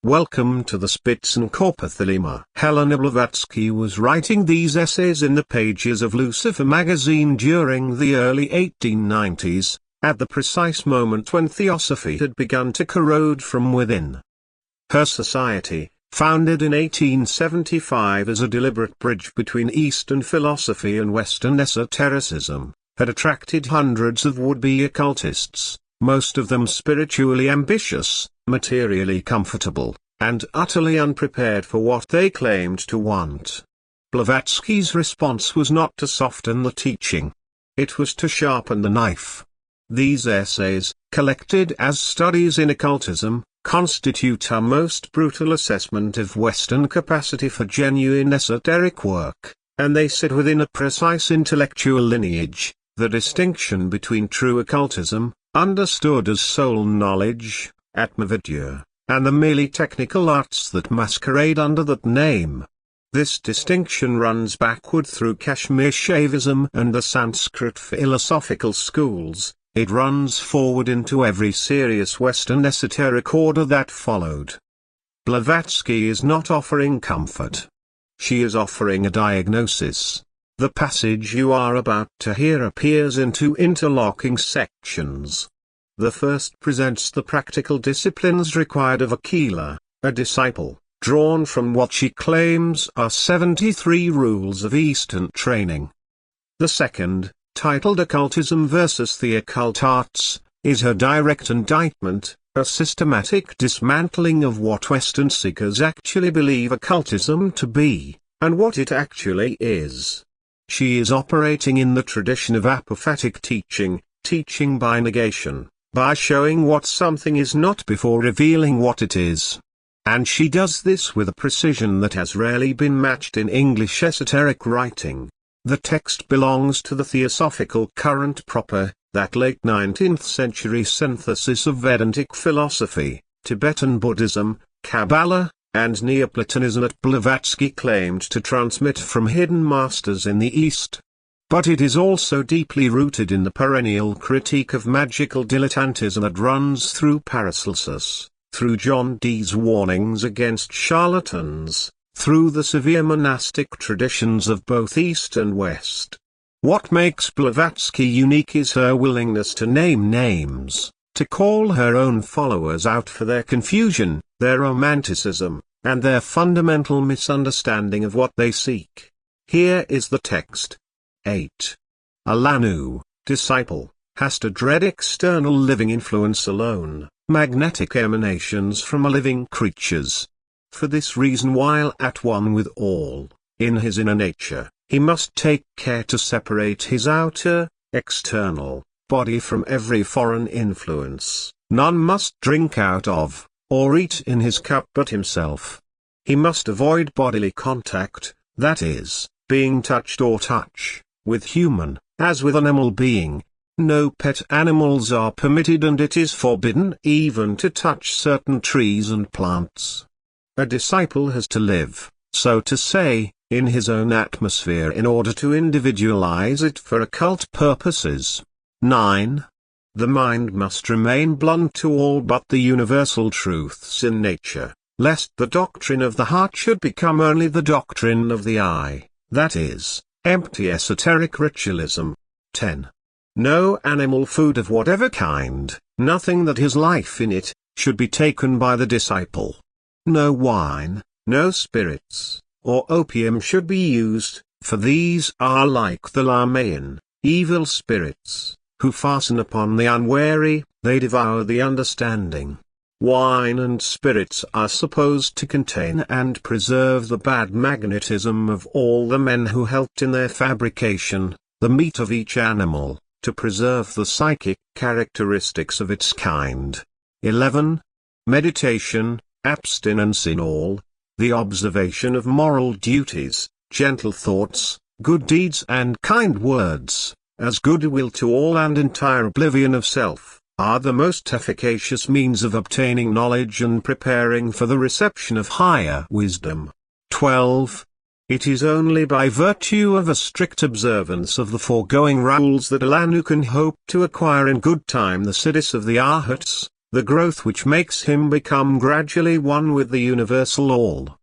Welcome to the Spitzen-Körper Thelema. Helena Blavatsky was writing these essays in the pages of Lucifer magazine during the early 1890s, at the precise moment when theosophy had begun to corrode from within. Her society, founded in 1875 as a deliberate bridge between Eastern philosophy and Western esotericism, had attracted hundreds of would-be occultists, most of them spiritually ambitious, materially comfortable, and utterly unprepared for what they claimed to want. Blavatsky's response was not to soften the teaching. It was to sharpen the knife. These essays, collected as studies in occultism, constitute our most brutal assessment of Western capacity for genuine esoteric work, and they sit within a precise intellectual lineage, the distinction between true occultism, understood as soul knowledge, atma-vidya, and the merely technical arts that masquerade under that name. This distinction runs backward through Kashmir Shaivism and the Sanskrit philosophical schools. It runs forward into every serious Western esoteric order that followed. Blavatsky is not offering comfort. She is offering a diagnosis. The passage you are about to hear appears in two interlocking sections. The first presents the practical disciplines required of a Keeler, a disciple, drawn from what she claims are 73 rules of Eastern training. The second, titled Occultism versus the Occult Arts, is her direct indictment, a systematic dismantling of what Western seekers actually believe occultism to be, and what it actually is. She is operating in the tradition of apophatic teaching, teaching by negation, by showing what something is not before revealing what it is. And she does this with a precision that has rarely been matched in English esoteric writing. The text belongs to the theosophical current proper, that late 19th century synthesis of Vedantic philosophy, Tibetan Buddhism, Kabbalah, and Neoplatonism that Blavatsky claimed to transmit from hidden masters in the East. But it is also deeply rooted in the perennial critique of magical dilettantism that runs through Paracelsus, through John Dee's warnings against charlatans, through the severe monastic traditions of both East and West. What makes Blavatsky unique is her willingness to name names, to call her own followers out for their confusion, their romanticism, and their fundamental misunderstanding of what they seek. Here is the text. 8. A Lanu, disciple, has to dread external living influence alone, magnetic emanations from living creatures. For this reason, while at one with all, in his inner nature, he must take care to separate his outer, external, body from every foreign influence. None must drink out of, or eat in his cup but himself. He must avoid bodily contact, that is, being touched or touch, with human, as with animal being. No pet animals are permitted, and it is forbidden even to touch certain trees and plants. A disciple has to live, so to say, in his own atmosphere in order to individualize it for occult purposes. 9. The mind must remain blunt to all but the universal truths in nature, lest the doctrine of the heart should become only the doctrine of the eye, that is, empty esoteric ritualism. 10. No animal food of whatever kind, nothing that has life in it, should be taken by the disciple. No wine, no spirits, or opium should be used, for these are like the Lamayan, evil spirits, who fasten upon the unwary, they devour the understanding. Wine and spirits are supposed to contain and preserve the bad magnetism of all the men who helped in their fabrication, the meat of each animal, to preserve the psychic characteristics of its kind. 11. Meditation, abstinence in all, the observation of moral duties, gentle thoughts, good deeds and kind words, as goodwill to all and entire oblivion of self, are the most efficacious means of obtaining knowledge and preparing for the reception of higher wisdom. 12. It is only by virtue of a strict observance of the foregoing rules that a Lanu can hope to acquire in good time the siddhis of the arhats, the growth which makes him become gradually one with the universal all.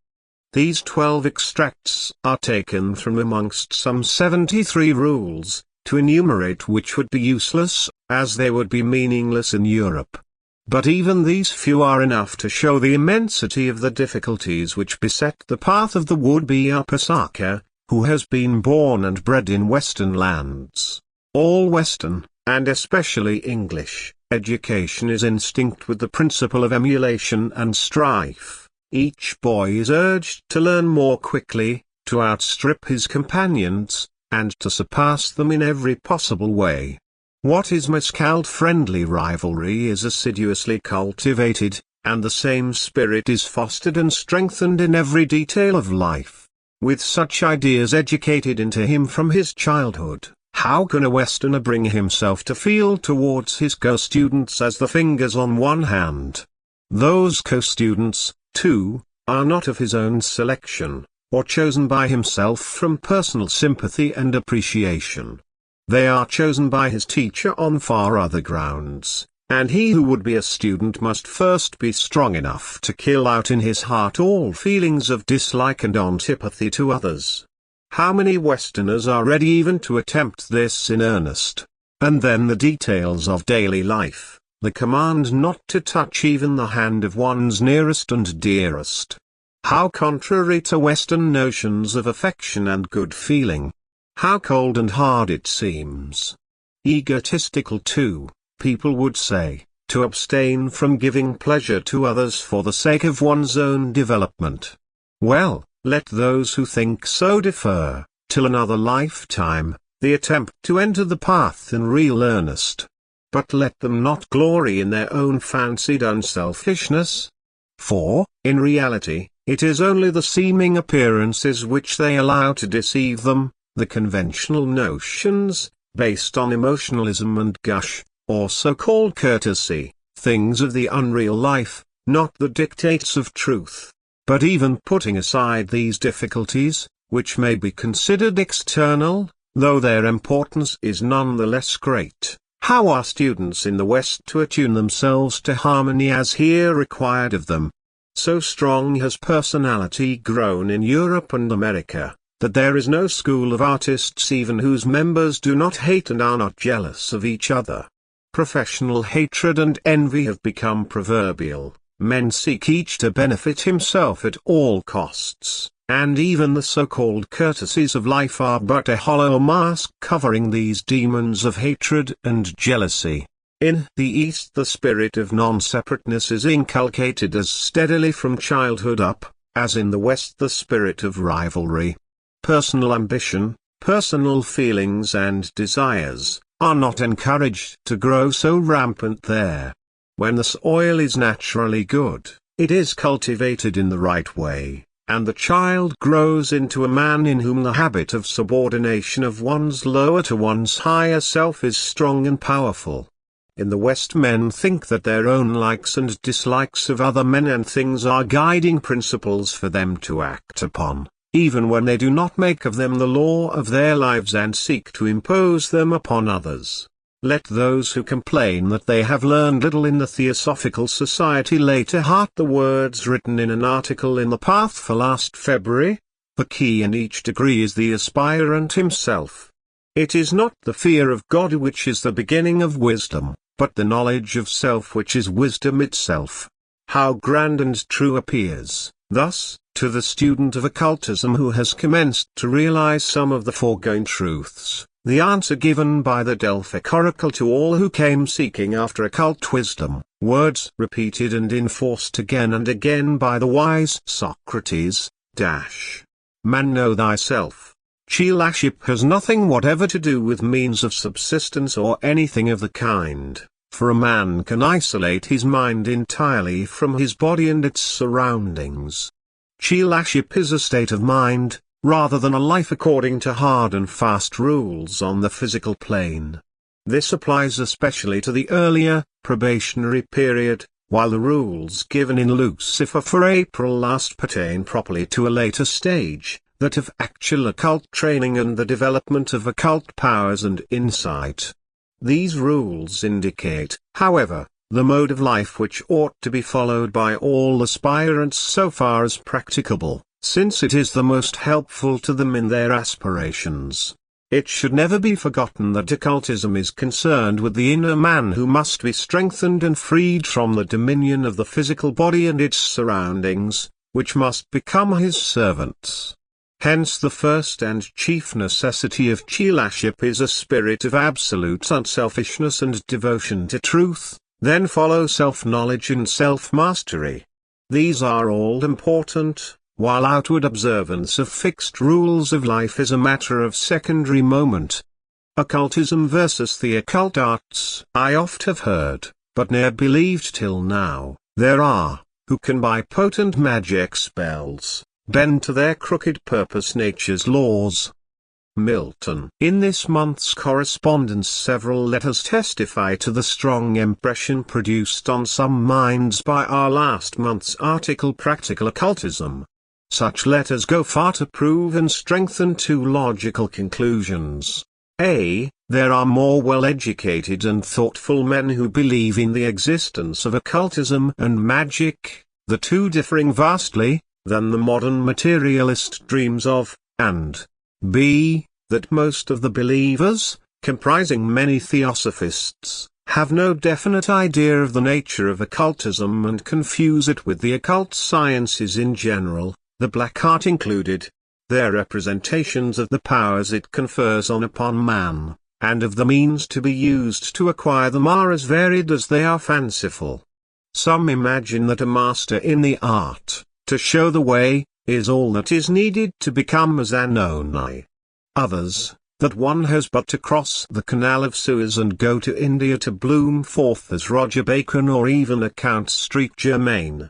These 12 extracts are taken from amongst some 73 rules, to enumerate which would be useless, as they would be meaningless in Europe. But even these few are enough to show the immensity of the difficulties which beset the path of the would-be upasaka, who has been born and bred in Western lands. All Western, and especially English, education is instinct with the principle of emulation and strife. Each boy is urged to learn more quickly, to outstrip his companions, and to surpass them in every possible way. What is miscalled friendly rivalry is assiduously cultivated, and the same spirit is fostered and strengthened in every detail of life. With such ideas educated into him from his childhood, how can a Westerner bring himself to feel towards his co-students as the fingers on one hand? Those co-students, too, are not of his own selection, or chosen by himself from personal sympathy and appreciation. They are chosen by his teacher on far other grounds, and he who would be a student must first be strong enough to kill out in his heart all feelings of dislike and antipathy to others. How many Westerners are ready even to attempt this in earnest? And then the details of daily life, the command not to touch even the hand of one's nearest and dearest. How contrary to Western notions of affection and good feeling. How cold and hard it seems. Egotistical too, people would say, to abstain from giving pleasure to others for the sake of one's own development. Well, let those who think so defer, till another lifetime, the attempt to enter the path in real earnest. But let them not glory in their own fancied unselfishness. For, in reality, it is only the seeming appearances which they allow to deceive them, the conventional notions, based on emotionalism and gush, or so-called courtesy, things of the unreal life, not the dictates of truth. But even putting aside these difficulties, which may be considered external, though their importance is none the less great, how are students in the West to attune themselves to harmony as here required of them? So strong has personality grown in Europe and America, that there is no school of artists even whose members do not hate and are not jealous of each other. Professional hatred and envy have become proverbial, men seek each to benefit himself at all costs, and even the so-called courtesies of life are but a hollow mask covering these demons of hatred and jealousy. In the East the spirit of non-separateness is inculcated as steadily from childhood up, as in the West the spirit of rivalry. Personal ambition, personal feelings and desires, are not encouraged to grow so rampant there. When the soil is naturally good, it is cultivated in the right way, and the child grows into a man in whom the habit of subordination of one's lower to one's higher self is strong and powerful. In the West men think that their own likes and dislikes of other men and things are guiding principles for them to act upon, even when they do not make of them the law of their lives and seek to impose them upon others. Let those who complain that they have learned little in the Theosophical Society lay to heart the words written in an article in The Path for last February. The key in each degree is the aspirant himself. It is not the fear of God which is the beginning of wisdom, but the knowledge of self which is wisdom itself. How grand and true appears, thus, to the student of occultism who has commenced to realize some of the foregoing truths, the answer given by the Delphic oracle to all who came seeking after occult wisdom, words repeated and enforced again and again by the wise Socrates, Man, know thyself. Chillaship has nothing whatever to do with means of subsistence or anything of the kind, for a man can isolate his mind entirely from his body and its surroundings. Chillaship is a state of mind, rather than a life according to hard and fast rules on the physical plane. This applies especially to the earlier, probationary period, while the rules given in Lucifer for April last pertain properly to a later stage, that of actual occult training and the development of occult powers and insight. These rules indicate, however, the mode of life which ought to be followed by all aspirants so far as practicable, since it is the most helpful to them in their aspirations. It should never be forgotten that occultism is concerned with the inner man who must be strengthened and freed from the dominion of the physical body and its surroundings, which must become his servants. Hence the first and chief necessity of cheelaship is a spirit of absolute unselfishness and devotion to truth, then follow self-knowledge and self-mastery. These are all important, while outward observance of fixed rules of life is a matter of secondary moment. Occultism versus the occult arts. I oft have heard, but ne'er believed till now, there are, who can by potent magic spells, bend to their crooked purpose nature's laws. Milton. In this month's correspondence several letters testify to the strong impression produced on some minds by our last month's article Practical Occultism. Such letters go far to prove and strengthen two logical conclusions. A. There are more well-educated and thoughtful men who believe in the existence of occultism and magic, the two differing vastly, than the modern materialist dreams of, and B. That most of the believers, comprising many theosophists, have no definite idea of the nature of occultism and confuse it with the occult sciences in general, the black art included. Their representations of the powers it confers upon man, and of the means to be used to acquire them are as varied as they are fanciful. Some imagine that a master in the art, to show the way, is all that is needed to become as an Oni. Others, that one has but to cross the Canal of Suez and go to India to bloom forth as Roger Bacon or even a Count Street Germain.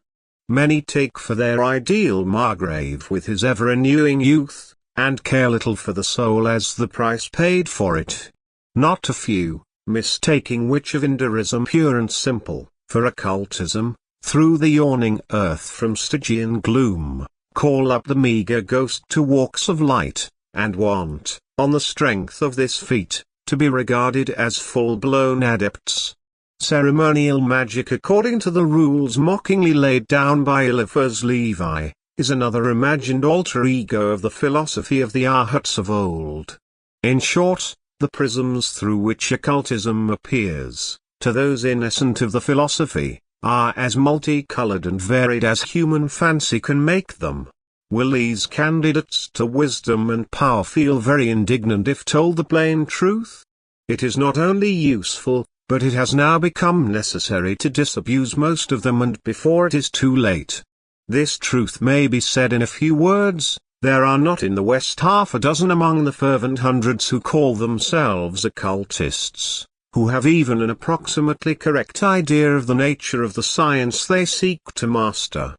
Many take for their ideal Margrave with his ever-renewing youth, and care little for the soul as the price paid for it. Not a few, mistaking witch of Inderism pure and simple, for occultism, through the yawning earth from Stygian gloom, call up the meagre ghost to walks of light, and want, on the strength of this feat, to be regarded as full-blown adepts. Ceremonial magic according to the rules mockingly laid down by Eliphaz Levi, is another imagined alter ego of the philosophy of the Arhats of old. In short, the prisms through which occultism appears, to those innocent of the philosophy, are as multicolored and varied as human fancy can make them. Will these candidates to wisdom and power feel very indignant if told the plain truth? It is not only useful, but it has now become necessary to disabuse most of them and before it is too late. This truth may be said in a few words: there are not in the West half a dozen among the fervent hundreds who call themselves occultists, who have even an approximately correct idea of the nature of the science they seek to master.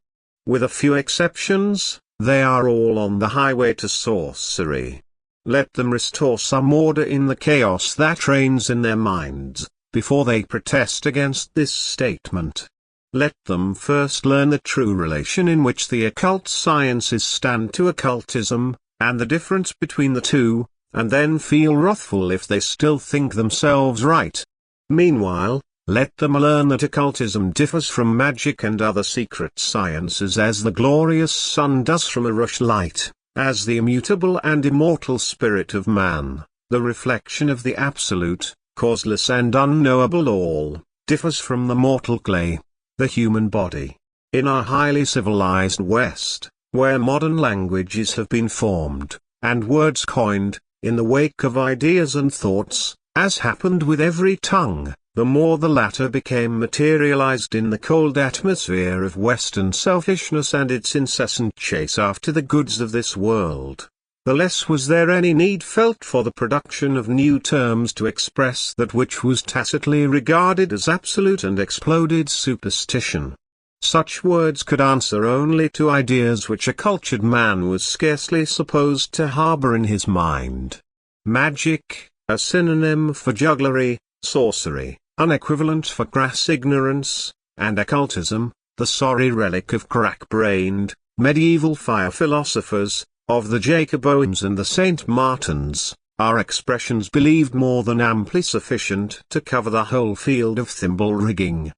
With a few exceptions, they are all on the highway to sorcery. Let them restore some order in the chaos that reigns in their minds, before they protest against this statement. Let them first learn the true relation in which the occult sciences stand to occultism, and the difference between the two, and then feel wrathful if they still think themselves right. Meanwhile, let them learn that occultism differs from magic and other secret sciences as the glorious sun does from a rushlight, as the immutable and immortal spirit of man, the reflection of the absolute, causeless and unknowable all, differs from the mortal clay, the human body. In our highly civilized West, where modern languages have been formed, and words coined, in the wake of ideas and thoughts, as happened with every tongue, the more the latter became materialized in the cold atmosphere of Western selfishness and its incessant chase after the goods of this world, the less was there any need felt for the production of new terms to express that which was tacitly regarded as absolute and exploded superstition. Such words could answer only to ideas which a cultured man was scarcely supposed to harbor in his mind. Magic, a synonym for jugglery; sorcery, an equivalent for crass ignorance; and occultism, the sorry relic of crack-brained, medieval fire philosophers, of the Jacoboins and the St. Martins, are expressions believed more than amply sufficient to cover the whole field of thimble rigging.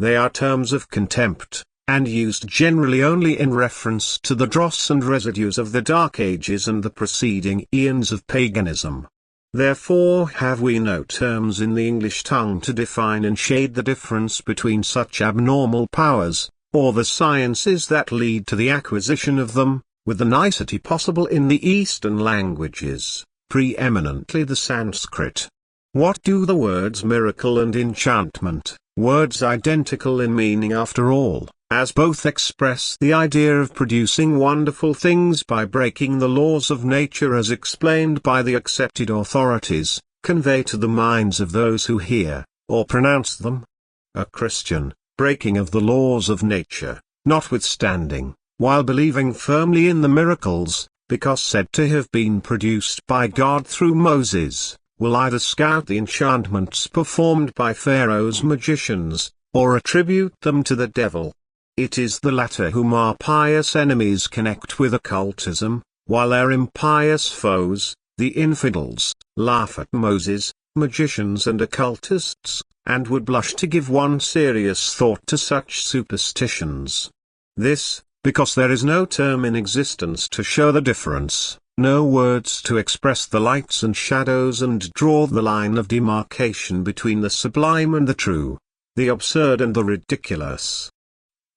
They are terms of contempt, and used generally only in reference to the dross and residues of the Dark Ages and the preceding eons of paganism. Therefore have we no terms in the English tongue to define and shade the difference between such abnormal powers, or the sciences that lead to the acquisition of them, with the nicety possible in the Eastern languages, preeminently the Sanskrit. What do the words miracle and enchantment, words identical in meaning after all, as both express the idea of producing wonderful things by breaking the laws of nature as explained by the accepted authorities, convey to the minds of those who hear, or pronounce them? A Christian, breaking of the laws of nature, notwithstanding, while believing firmly in the miracles, because said to have been produced by God through Moses, will either scout the enchantments performed by Pharaoh's magicians, or attribute them to the devil. It is the latter whom our pious enemies connect with occultism, while their impious foes, the infidels, laugh at Moses, magicians and occultists, and would blush to give one serious thought to such superstitions. This, because there is no term in existence to show the difference, no words to express the lights and shadows and draw the line of demarcation between the sublime and the true, the absurd and the ridiculous.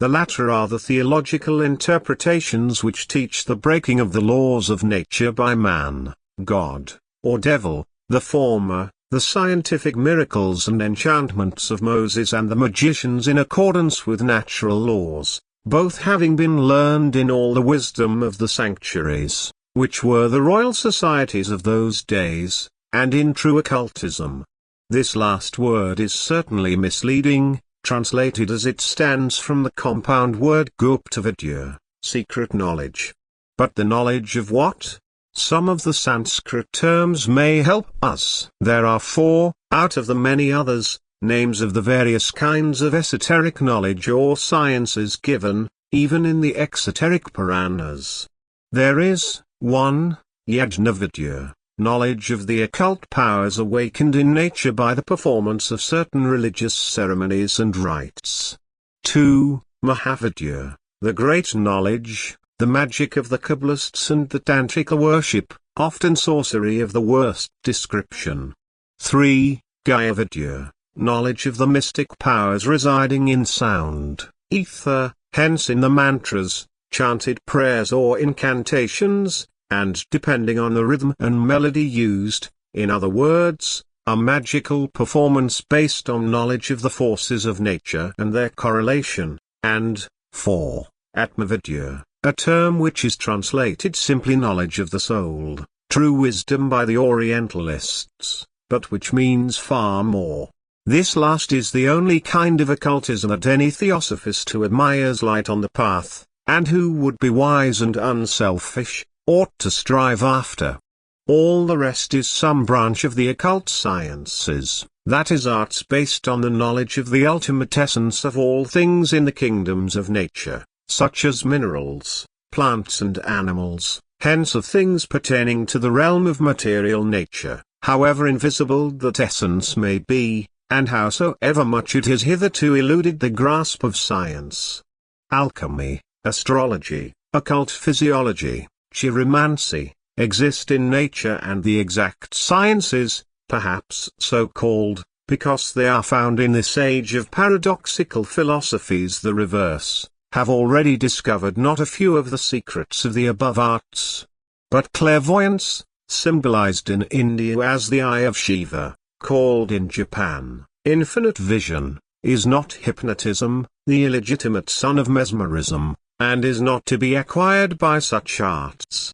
The latter are the theological interpretations which teach the breaking of the laws of nature by man, God, or devil; the former, the scientific miracles and enchantments of Moses and the magicians in accordance with natural laws, both having been learned in all the wisdom of the sanctuaries, which were the royal societies of those days, and in true occultism. This last word is certainly misleading, translated as it stands from the compound word gupta-vidya, secret knowledge. But the knowledge of what? Some of the Sanskrit terms may help us. There are 4, out of the many others, names of the various kinds of esoteric knowledge or sciences given, even in the exoteric Puranas. There is, 1. Yajna-vidya, knowledge of the occult powers awakened in nature by the performance of certain religious ceremonies and rites. 2. Mahavidya, the great knowledge, the magic of the Kabbalists and the Tantrika worship, often sorcery of the worst description. 3. Gaya-vidya, knowledge of the mystic powers residing in sound, ether, hence in the mantras, chanted prayers or incantations, and depending on the rhythm and melody used, in other words, a magical performance based on knowledge of the forces of nature and their correlation. And 4. Atma-vidya, a term which is translated simply knowledge of the soul, true wisdom by the Orientalists, but which means far more. This last is the only kind of occultism that any theosophist who admires light on the path, and who would be wise and unselfish, ought to strive after. All the rest is some branch of the occult sciences, that is arts based on the knowledge of the ultimate essence of all things in the kingdoms of nature, such as minerals, plants and animals, hence of things pertaining to the realm of material nature, however invisible that essence may be, and howsoever much it has hitherto eluded the grasp of science. Alchemy, astrology, occult physiology, chiromancy, exist in nature, and the exact sciences, perhaps so called, because they are found in this age of paradoxical philosophies the reverse, have already discovered not a few of the secrets of the above arts. But clairvoyance, symbolized in India as the eye of Shiva, called in Japan, infinite vision, is not hypnotism, the illegitimate son of mesmerism, and is not to be acquired by such arts.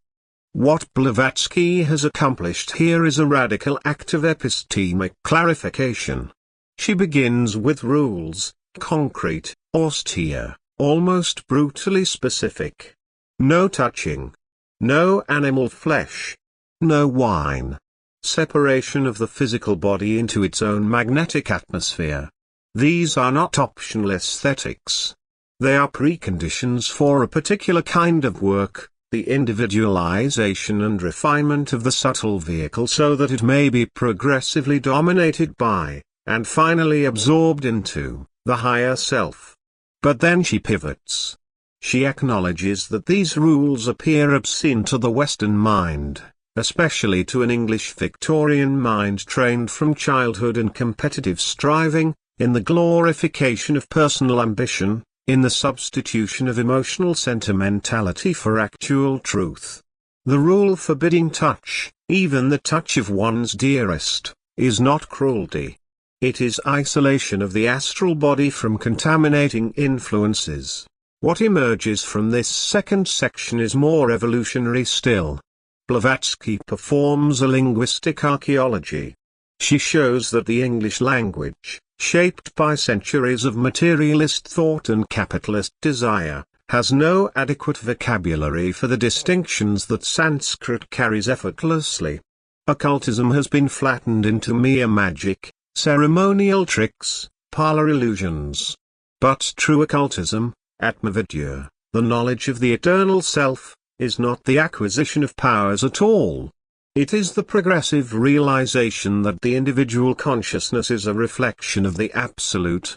What Blavatsky has accomplished here is a radical act of epistemic clarification. She begins with rules, concrete, austere, almost brutally specific. No touching. No animal flesh. No wine. Separation of the physical body into its own magnetic atmosphere. These are not optional aesthetics. They are preconditions for a particular kind of work, the individualization and refinement of the subtle vehicle so that it may be progressively dominated by, and finally absorbed into, the higher self. But then she pivots. She acknowledges that these rules appear obscene to the Western mind, especially to an English Victorian mind trained from childhood in competitive striving, in the glorification of personal ambition, in the substitution of emotional sentimentality for actual truth. The rule forbidding touch, even the touch of one's dearest, is not cruelty. It is isolation of the astral body from contaminating influences. What emerges from this second section is more evolutionary still. Blavatsky performs a linguistic archaeology. She shows that the English language, shaped by centuries of materialist thought and capitalist desire, has no adequate vocabulary for the distinctions that Sanskrit carries effortlessly. Occultism has been flattened into mere magic, ceremonial tricks, parlor illusions. But true occultism, atma-vidya, the knowledge of the eternal self, is not the acquisition of powers at all. It is the progressive realization that the individual consciousness is a reflection of the Absolute.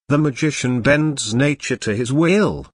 The magician bends nature to his will.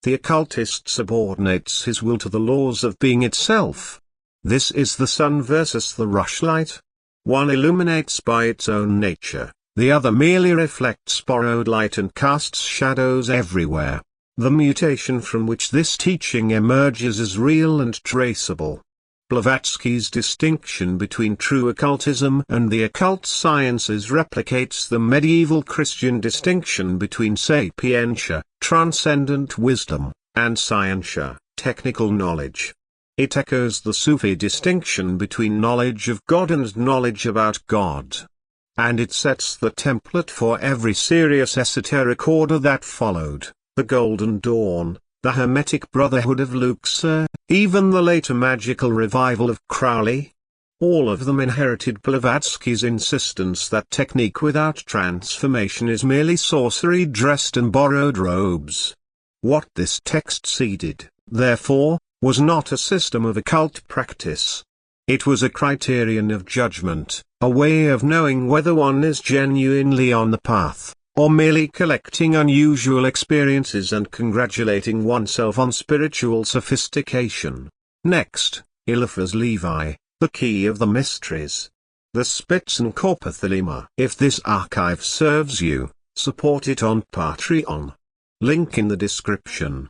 The occultist subordinates his will to the laws of being itself. This is the sun versus the rushlight. One illuminates by its own nature, the other merely reflects borrowed light and casts shadows everywhere. The mutation from which this teaching emerges is real and traceable. Blavatsky's distinction between true occultism and the occult sciences replicates the medieval Christian distinction between sapientia, transcendent wisdom, and scientia, technical knowledge. It echoes the Sufi distinction between knowledge of God and knowledge about God. And it sets the template for every serious esoteric order that followed, the Golden Dawn, the Hermetic Brotherhood of Luxor, even the later magical revival of Crowley. All of them inherited Blavatsky's insistence that technique without transformation is merely sorcery dressed in borrowed robes. What this text seeded, therefore, was not a system of occult practice. It was a criterion of judgment, a way of knowing whether one is genuinely on the path, or merely collecting unusual experiences and congratulating oneself on spiritual sophistication. Next, Eliphas Levi, the Key of the Mysteries. The Spitzen-Körper Thelema. If this archive serves you, support it on Patreon. Link in the description.